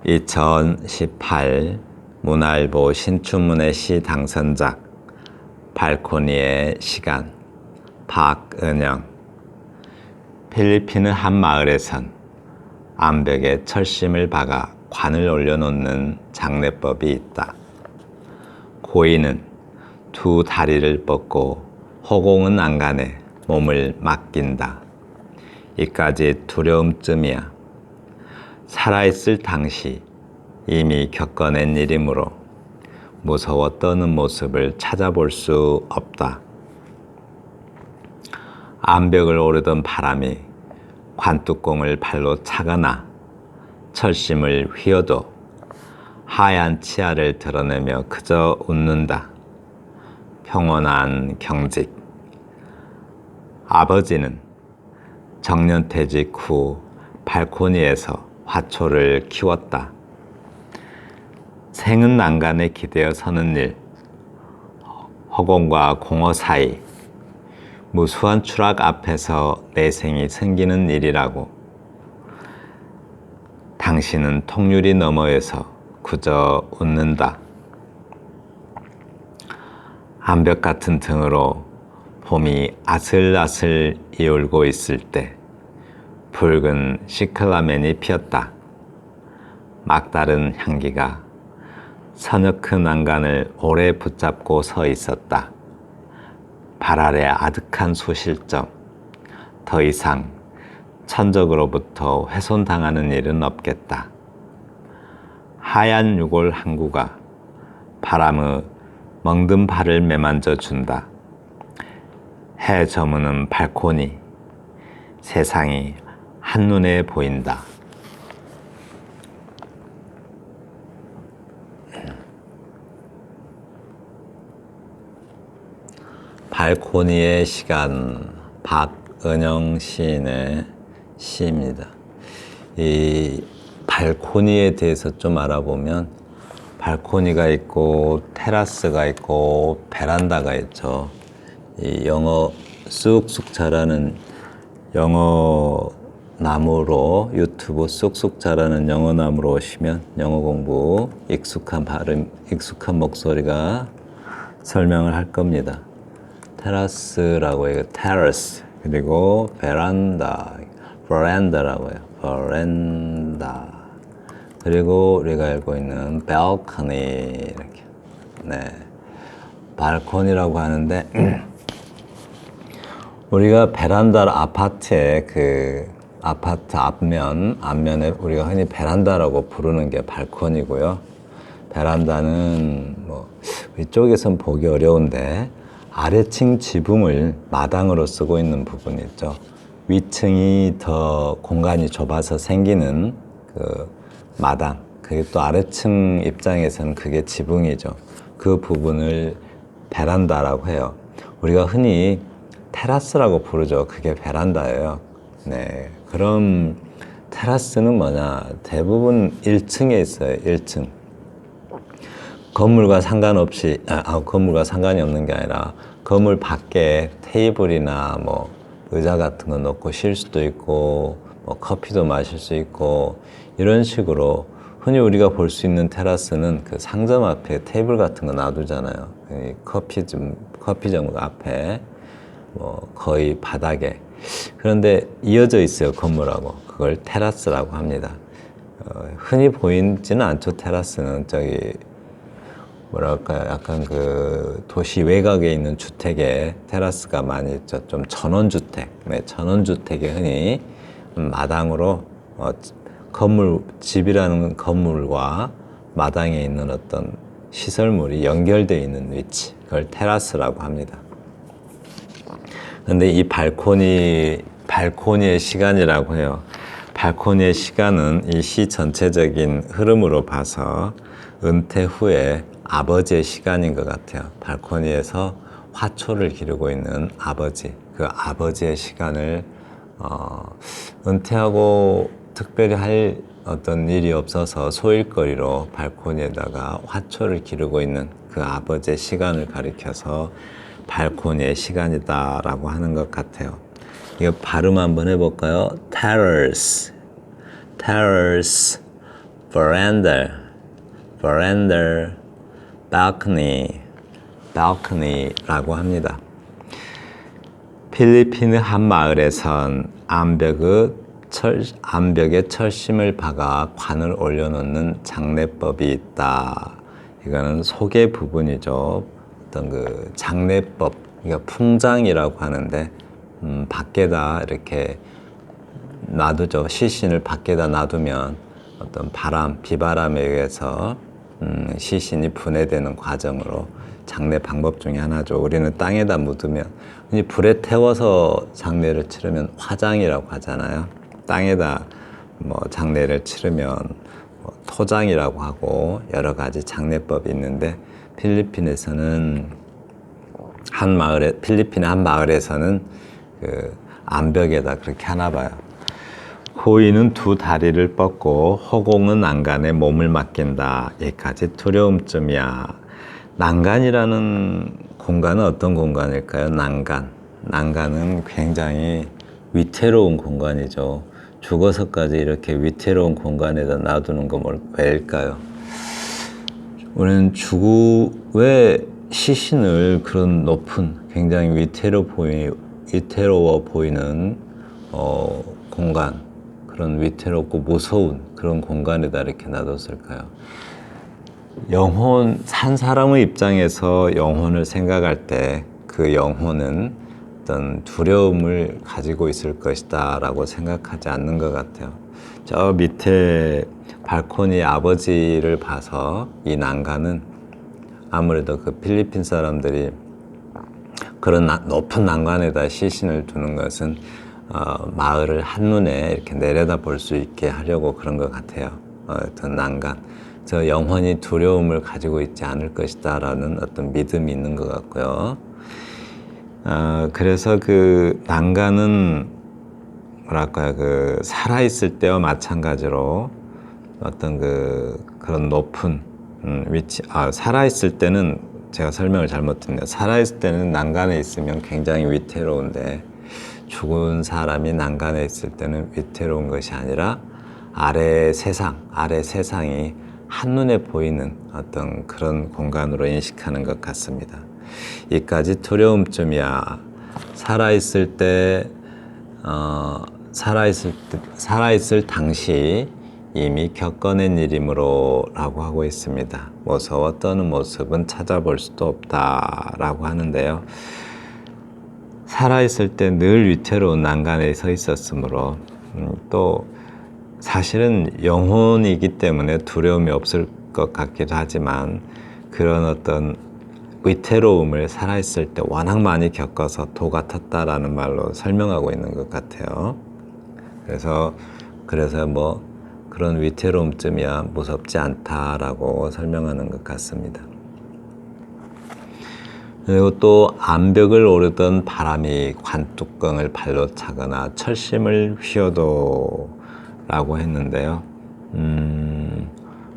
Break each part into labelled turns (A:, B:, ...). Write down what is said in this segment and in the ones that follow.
A: 2018 문화일보 신춘문예 시 당선작 발코니의 시간 박은영. 필리핀의 한 마을에선 암벽에 철심을 박아 관을 올려놓는 장례법이 있다. 고인은 두 다리를 뻗고 허공은 안간에 몸을 맡긴다. 이까지 두려움쯤이야. 살아있을 당시 이미 겪어낸 일이므로 무서워 떠는 모습을 찾아볼 수 없다. 암벽을 오르던 바람이 관뚜껑을 발로 차거나 철심을 휘어도 하얀 치아를 드러내며 그저 웃는다. 평온한 경직. 아버지는 정년퇴직 후 발코니에서 화초를 키웠다. 생은 난간에 기대어 서는 일, 허공과 공허 사이, 무수한 추락 앞에서 내생이 생기는 일이라고. 당신은 통유리 너머에서 그저 웃는다. 암벽 같은 등으로 봄이 아슬아슬 이울고 있을 때 붉은 시클라멘이 피었다. 막다른 향기가 서늘크 난간을 오래 붙잡고 서 있었다. 발 아래 아득한 소실점. 더 이상 천적으로부터 훼손당하는 일은 없겠다. 하얀 유골 항구가 바람의 멍든 발을 매만져 준다. 해 저무는 발코니. 세상이 한눈에 보인다. 발코니의 시간, 박은영 시인의 시입니다. 이 발코니에 대해서 좀 알아보면 발코니가 있고 테라스가 있고 베란다가 있죠. 이 영어 쑥쑥 자라는 영어 나무로, 유튜브 쑥쑥 자라는 영어 나무로 오시면 영어 공부 익숙한 발음, 익숙한 목소리가 설명을 할 겁니다. 테라스라고 해요. 테라스. 그리고 베란다, 베란다라고 해요. 베란다. 그리고 우리가 알고 있는 balcony 이렇게. 네. 발코니라고 하는데 우리가 베란다 아파트에 그 아파트 앞면에 우리가 흔히 베란다라고 부르는 게 발코니고요. 베란다는 뭐 위쪽에선 보기 어려운데 아래층 지붕을 마당으로 쓰고 있는 부분이 있죠. 위층이 더 공간이 좁아서 생기는 그 마당. 그게 또 아래층 입장에서는 그게 지붕이죠. 그 부분을 베란다라고 해요. 우리가 흔히 테라스라고 부르죠. 그게 베란다예요. 네. 그럼 테라스는 뭐냐? 대부분 1층에 있어요. 1층. 건물과 상관없이, 건물과 상관이 없는 게 아니라 건물 밖에 테이블이나 뭐 의자 같은 거 놓고 쉴 수도 있고, 뭐 커피도 마실 수 있고, 이런 식으로 흔히 우리가 볼 수 있는 테라스는 그 상점 앞에 테이블 같은 거 놔두잖아요. 커피점 앞에, 뭐 거의 바닥에. 그런데 이어져 있어요, 건물하고. 그걸 테라스라고 합니다. 흔히 보이지는 않죠, 테라스는. 저기, 뭐랄까, 약간 그 도시 외곽에 있는 주택에 테라스가 많이 있죠. 좀 전원주택. 네, 전원주택에 흔히 마당으로, 집이라는 건물과 마당에 있는 어떤 시설물이 연결되어 있는 위치. 그걸 테라스라고 합니다. 근데 이 발코니의 시간이라고 해요. 발코니의 시간은 이 시 전체적인 흐름으로 봐서 은퇴 후에 아버지의 시간인 것 같아요. 발코니에서 화초를 기르고 있는 아버지, 그 아버지의 시간을 은퇴하고 특별히 할 어떤 일이 없어서 소일거리로 발코니에다가 화초를 기르고 있는 그 아버지의 시간을 가리켜서 발코니의 시간이다라고 하는 것 같아요. 이거 발음 한번 해볼까요? terrace, terrace, veranda, veranda, balcony, balcony라고 합니다. 필리핀의 한 마을에선 암벽에 철심을 박아 관을 올려놓는 장례법이 있다. 이거는 소개 부분이죠. 어떤 그 장례법, 그러니까 풍장이라고 하는데 밖에다 이렇게 놔두죠. 시신을 밖에다 놔두면 어떤 비바람에 의해서 시신이 분해되는 과정으로 장례 방법 중에 하나죠. 우리는 땅에다 묻으면, 불에 태워서 장례를 치르면 화장이라고 하잖아요. 땅에다 장례를 치르면 토장이라고 하고 여러 가지 장례법이 있는데 필리핀의 한 마을에서는 그 암벽에다 그렇게 하나 봐요. 고인은 두 다리를 뻗고 허공은 난간에 몸을 맡긴다. 여기까지 두려움쯤이야. 난간이라는 공간은 어떤 공간일까요? 난간은 굉장히 위태로운 공간이죠. 죽어서까지 이렇게 위태로운 공간에다 놔두는 거 왜일까요? 우리는 왜 시신을 그런 높은 굉장히 위태로워 보이는 공간, 그런 위태롭고 무서운 그런 공간에다 이렇게 놔뒀을까요? 산 사람의 입장에서 영혼을 생각할 때 그 영혼은 어떤 두려움을 가지고 있을 것이다 라고 생각하지 않는 것 같아요. 저 밑에 발코니 아버지를 봐서 이 난간은 아무래도 그 필리핀 사람들이 그런 높은 난간에다 시신을 두는 것은 마을을 한눈에 이렇게 내려다 볼 수 있게 하려고 그런 것 같아요. 어떤 난간. 저 영혼이 두려움을 가지고 있지 않을 것이다 라는 어떤 믿음이 있는 것 같고요. 그래서 그 난간은 살아있을 때와 마찬가지로 어떤 그런 높은 위치, 살아있을 때는 제가 설명을 잘못했네요. 살아있을 때는 난간에 있으면 굉장히 위태로운데 죽은 사람이 난간에 있을 때는 위태로운 것이 아니라 아래 세상이 한눈에 보이는 어떤 그런 공간으로 인식하는 것 같습니다. 이까지 두려움쯤이야. 살아있을 당시 이미 겪어낸 일이므로 라고 하고 있습니다. 무서워 떠는 모습은 찾아볼 수도 없다 라고 하는데요. 살아있을 때 늘 위태로운 난간에 서 있었으므로 또 사실은 영혼이기 때문에 두려움이 없을 것 같기도 하지만 그런 어떤 위태로움을 살아있을 때 워낙 많이 겪어서 도 같았다라는 말로 설명하고 있는 것 같아요. 그래서 그런 위태로움쯤이야 무섭지 않다라고 설명하는 것 같습니다. 그리고 또 암벽을 오르던 바람이 관뚜껑을 발로 차거나 철심을 휘어도 라고 했는데요.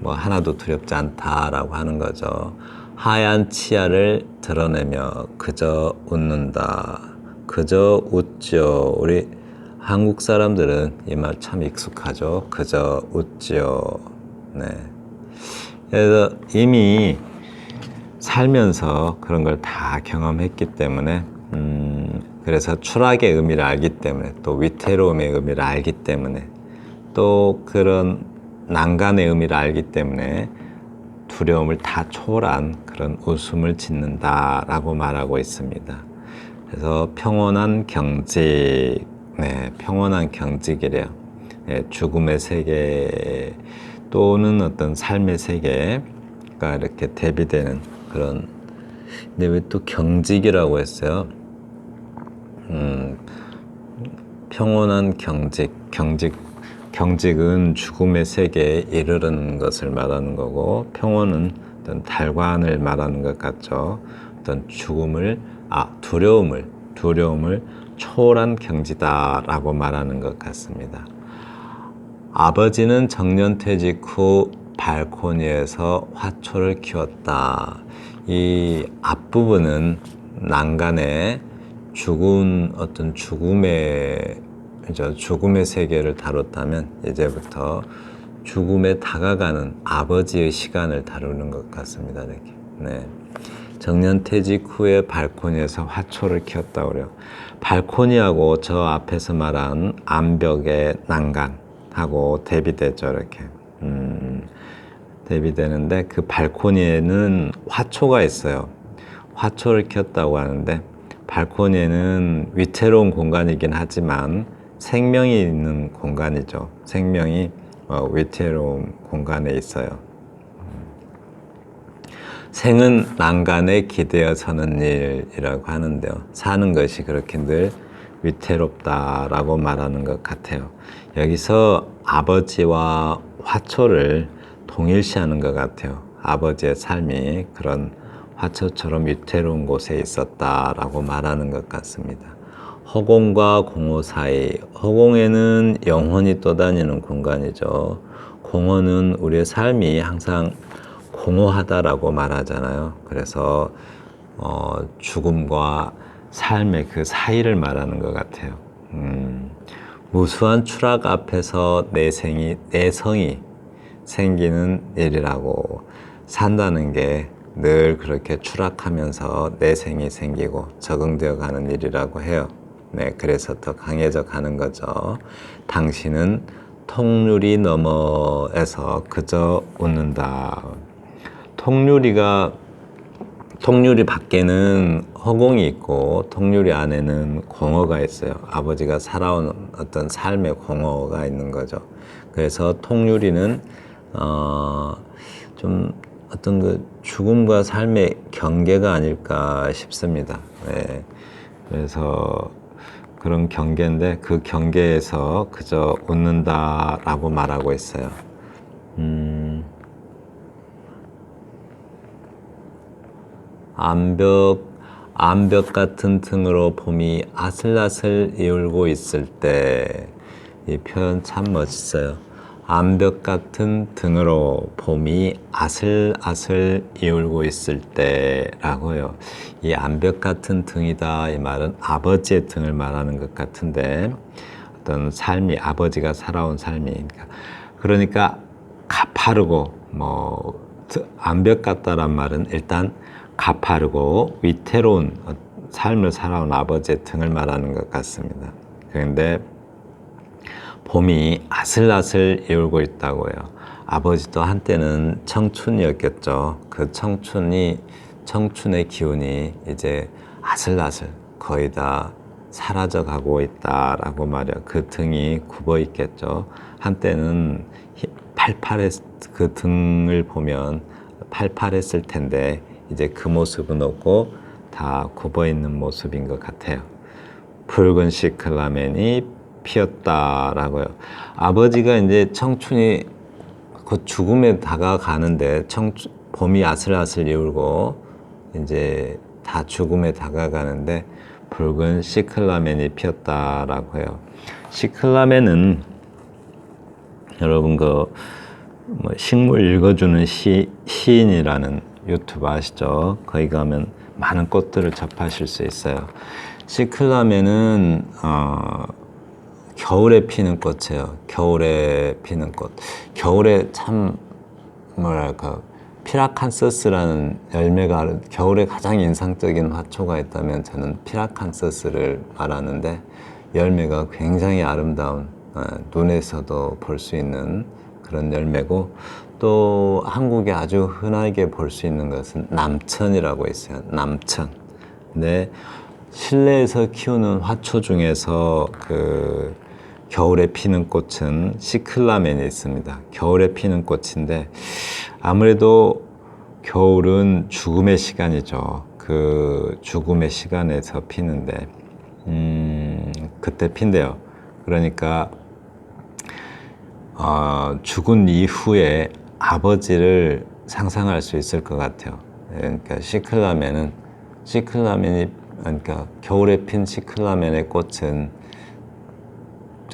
A: 하나도 두렵지 않다라고 하는 거죠. 하얀 치아를 드러내며 그저 웃는다. 그저 웃죠. 우리 한국 사람들은 이 말 참 익숙하죠. 그저 웃죠. 네. 그래서 이미 살면서 그런 걸 다 경험했기 때문에 그래서 추락의 의미를 알기 때문에 또 위태로움의 의미를 알기 때문에 또 그런 난간의 의미를 알기 때문에 두려움을 다 초월한 그런 웃음을 짓는다라고 말하고 있습니다. 그래서 평온한 경직, 평온한 경직이래요. 죽음의 세계 또는 어떤 삶의 세계가 이렇게 대비되는 그런. 근데 왜 또 경직이라고 했어요? 평온한 경직은 죽음의 세계에 이르는 것을 말하는 거고 평온은 어떤 달관을 말하는 것 같죠. 어떤 두려움을 초월한 경지다라고 말하는 것 같습니다. 아버지는 정년퇴직 후 발코니에서 화초를 키웠다. 이 앞부분은 난간에 죽음의 세계를 다뤘다면 이제부터 죽음에 다가가는 아버지의 시간을 다루는 것 같습니다. 이렇게. 네. 정년퇴직 후에 발코니에서 화초를 키웠다고 그래요. 발코니하고 저 앞에서 말한 암벽의 난간하고 대비되죠. 이렇게. 대비되는데 그 발코니에는 화초가 있어요. 화초를 키웠다고 하는데 발코니에는 위태로운 공간이긴 하지만 생명이 있는 공간이죠. 생명이 위태로운 공간에 있어요. 생은 난간에 기대어 서는 일이라고 하는데요. 사는 것이 그렇게 늘 위태롭다라고 말하는 것 같아요. 여기서 아버지와 화초를 동일시하는 것 같아요. 아버지의 삶이 그런 화초처럼 위태로운 곳에 있었다라고 말하는 것 같습니다. 허공과 공허 사이, 허공에는 영혼이 떠다니는 공간이죠. 공허는 우리의 삶이 항상 공허하다라고 말하잖아요. 그래서 죽음과 삶의 그 사이를 말하는 것 같아요. 무수한 추락 앞에서 내성이 생기는 일이라고 산다는 게 늘 그렇게 추락하면서 내생이 생기고 적응되어 가는 일이라고 해요. 네, 그래서 더 강해져 가는 거죠. 당신은 통유리 너머에서 그저 웃는다. 통유리 밖에는 허공이 있고 통유리 안에는 공허가 있어요. 아버지가 살아온 어떤 삶의 공허가 있는 거죠. 그래서 통유리는 좀 어떤 그 죽음과 삶의 경계가 아닐까 싶습니다. 네. 그래서 그런 경계인데 그 경계에서 그저 웃는다라고 말하고 있어요. 암벽 같은 등으로 봄이 아슬아슬 이울고 있을 때, 이 표현 참 멋있어요. 암벽 같은 등으로 봄이 아슬아슬 이울고 있을 때라고요. 이 암벽 같은 등이다 이 말은 아버지의 등을 말하는 것 같은데 어떤 삶이 아버지가 살아온 삶이 그러니까 가파르고 암벽 같다란 말은 일단 가파르고 위태로운 삶을 살아온 아버지의 등을 말하는 것 같습니다. 그런데 봄이 아슬아슬 이울고 있다고요. 아버지도 한때는 청춘이었겠죠. 그 청춘의 기운이 이제 아슬아슬 거의 다 사라져 가고 있다라고 말이야. 그 등이 굽어 있겠죠. 한때는 그 등을 보면 팔팔했을 텐데 이제 그 모습은 없고 다 굽어 있는 모습인 것 같아요. 붉은 시클라멘이 피었다라고요. 아버지가 이제 청춘이 곧 죽음에 다가가는데 봄이 아슬아슬 이울고 이제 다 죽음에 다가가는데 붉은 시클라멘이 피었다라고 해요. 시클라멘은 여러분 식물 읽어주는 시인이라는 유튜브 아시죠? 거기 가면 많은 꽃들을 접하실 수 있어요. 시클라멘은 겨울에 피는 꽃이에요. 겨울에 피는 꽃. 겨울에 참 피라칸서스라는 열매가 겨울에 가장 인상적인 화초가 있다면 저는 피라칸서스를 말하는데 열매가 굉장히 아름다운 눈에서도 볼 수 있는 그런 열매고 또 한국에 아주 흔하게 볼 수 있는 것은 남천이라고 있어요. 남천. 근데 실내에서 키우는 화초 중에서 겨울에 피는 꽃은 시클라멘이 있습니다. 겨울에 피는 꽃인데 아무래도 겨울은 죽음의 시간이죠. 그 죽음의 시간에서 피는데 그때 핀대요. 그러니까 죽은 이후에 아버지를 상상할 수 있을 것 같아요. 그러니까 시클라멘이 그러니까 겨울에 핀 시클라멘의 꽃은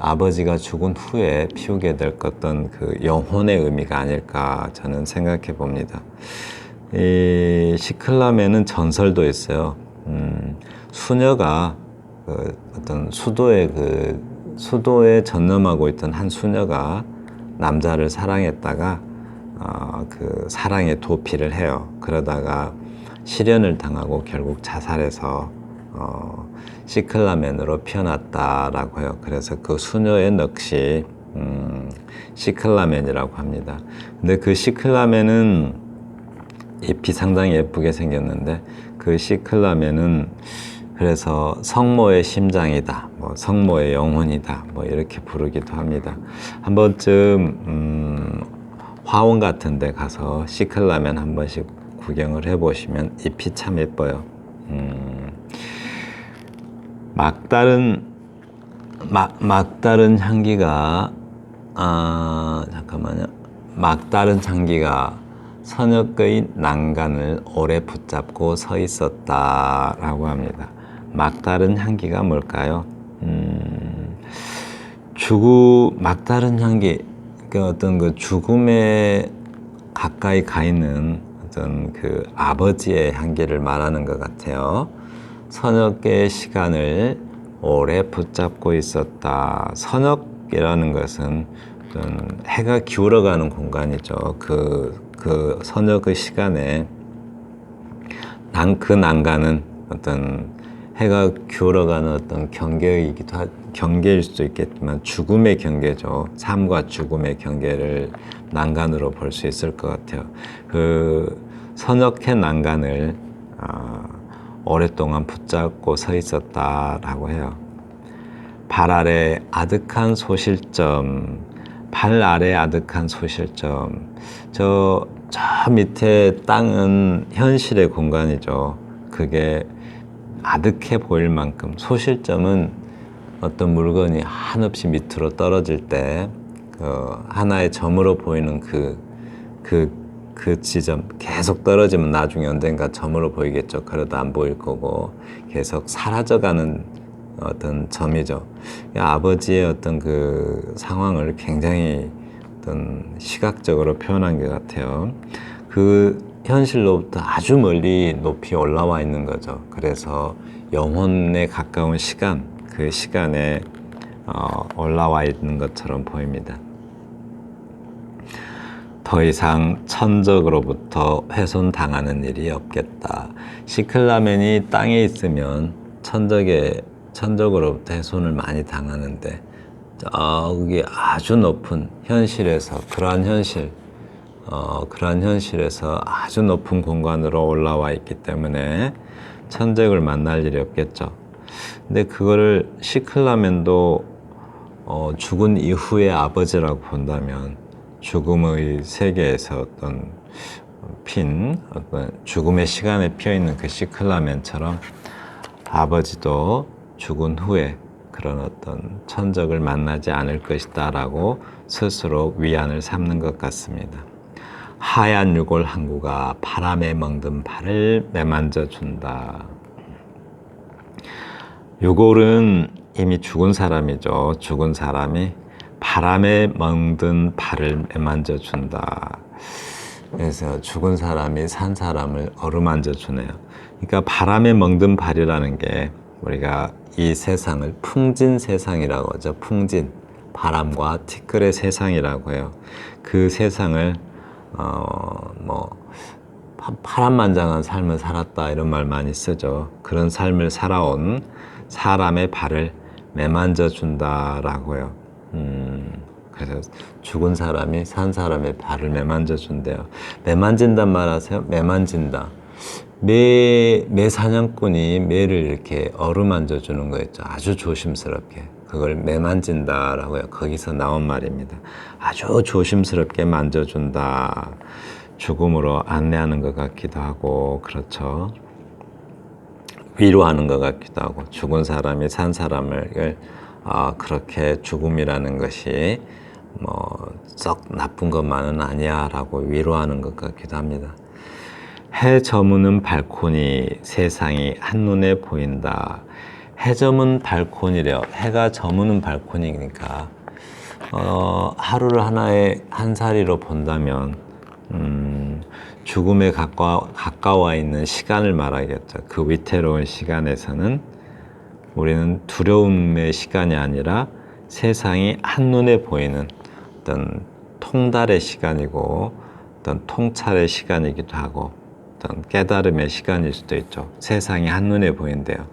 A: 아버지가 죽은 후에 피우게 될 어떤 그 영혼의 의미가 아닐까 저는 생각해 봅니다. 이 시클라멘은 전설도 있어요. 수녀가 어떤 수도에 전념하고 있던 한 수녀가 남자를 사랑했다가 그 사랑에 도피를 해요. 그러다가 실연을 당하고 결국 자살해서 시클라멘으로 피어났다라고 해요. 그래서 그 수녀의 넋이 시클라멘이라고 합니다. 근데 그 시클라멘은 잎이 상당히 예쁘게 생겼는데 그 시클라멘은 그래서 성모의 심장이다, 뭐 성모의 영혼이다, 뭐 이렇게 부르기도 합니다. 한 번쯤 화원 같은 데 가서 시클라멘 한 번씩 구경을 해보시면 잎이 참 예뻐요. 막다른 향기가 잠깐만요. 막다른 향기가 선역의 난간을 오래 붙잡고 서 있었다라고 합니다. 막다른 향기가 뭘까요? 막다른 향기, 그 어떤 그 죽음에 가까이 가 있는 어떤 그 아버지의 향기를 말하는 것 같아요. 선역의 시간을 오래 붙잡고 있었다. 선역이라는 것은 어떤 해가 기울어가는 공간이죠. 그 선역의 시간에 그 난간은 어떤 해가 기울어가는 어떤 경계일 수도 있겠지만 죽음의 경계죠. 삶과 죽음의 경계를 난간으로 볼 수 있을 것 같아요. 그 선역의 난간을 오랫동안 붙잡고 서 있었다라고 해요. 발 아래 아득한 소실점, 저 밑에 땅은 현실의 공간이죠. 그게 아득해 보일 만큼, 소실점은 어떤 물건이 한없이 밑으로 떨어질 때 하나의 점으로 보이는 그 지점, 계속 떨어지면 나중에 언젠가 점으로 보이겠죠. 그러다 안 보일 거고 계속 사라져가는 어떤 점이죠. 아버지의 어떤 그 상황을 굉장히 어떤 시각적으로 표현한 것 같아요. 그 현실로부터 아주 멀리 높이 올라와 있는 거죠. 그래서 영혼에 가까운 시간, 그 시간에 올라와 있는 것처럼 보입니다. 더 이상 천적으로부터 훼손당하는 일이 없겠다. 시클라멘이 땅에 있으면 천적으로부터 훼손을 많이 당하는데 저기 아주 높은 현실에서 그러한 현실에서 아주 높은 공간으로 올라와 있기 때문에 천적을 만날 일이 없겠죠. 근데 그거를 시클라멘도 죽은 이후의 아버지라고 본다면 죽음의 세계에서 어떤 죽음의 시간에 피어있는 그 시클라멘처럼 아버지도 죽은 후에 그런 어떤 천적을 만나지 않을 것이다 라고 스스로 위안을 삼는 것 같습니다. 하얀 유골 항구가 바람에 멍든 발을 매만져 준다. 유골은 이미 죽은 사람이죠. 죽은 사람이 바람에 멍든 발을 매만져 준다. 그래서 죽은 사람이 산 사람을 어루만져 주네요. 그러니까 바람에 멍든 발이라는 게 우리가 이 세상을 풍진 세상이라고 하죠. 풍진, 바람과 티끌의 세상이라고 해요. 그 세상을 파란만장한 삶을 살았다 이런 말 많이 쓰죠. 그런 삶을 살아온 사람의 발을 매만져 준다라고 해요. 그래서 죽은 사람이 산 사람의 발을 매만져 준대요. 매만진단 말 아세요? 매만진다. 매 사냥꾼이 매를 이렇게 어루만져 주는 거 있죠. 아주 조심스럽게. 그걸 매만진다라고 해요. 거기서 나온 말입니다. 아주 조심스럽게 만져준다. 죽음으로 안내하는 것 같기도 하고, 그렇죠. 위로하는 것 같기도 하고, 죽은 사람이 산 사람을 그렇게 죽음이라는 것이 썩 나쁜 것만은 아니야 라고 위로하는 것 같기도 합니다. 해 저무는 발코니, 세상이 한눈에 보인다. 해 저문 발코니래요. 해가 저무는 발코니니까 하루를 하나의 한 사리로 본다면 죽음에 가까워 있는 시간을 말하겠죠. 그 위태로운 시간에서는 우리는 두려움의 시간이 아니라 세상이 한눈에 보이는 어떤 통달의 시간이고 어떤 통찰의 시간이기도 하고 어떤 깨달음의 시간일 수도 있죠. 세상이 한눈에 보인대요.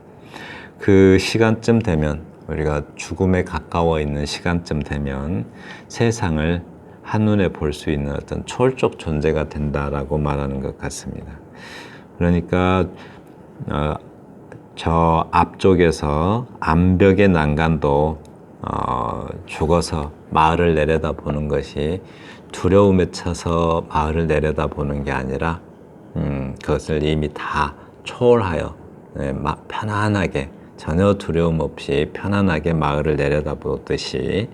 A: 그 시간쯤 되면, 우리가 죽음에 가까워 있는 시간쯤 되면 세상을 한눈에 볼 수 있는 어떤 초월적 존재가 된다라고 말하는 것 같습니다. 그러니까 저 앞쪽에서 암벽의 난간도 죽어서 마을을 내려다보는 것이 두려움에 쳐서 마을을 내려다보는 게 아니라 그것을 이미 다 초월하여 편안하게, 전혀 두려움 없이 편안하게 마을을 내려다보듯이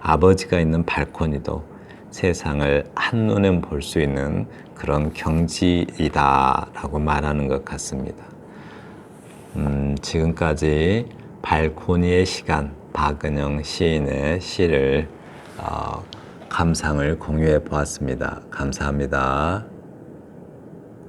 A: 아버지가 있는 발코니도 세상을 한눈에 볼 수 있는 그런 경지이다라고 말하는 것 같습니다. 지금까지 발코니의 시간, 박은영 시인의 시를 감상을 공유해 보았습니다. 감사합니다.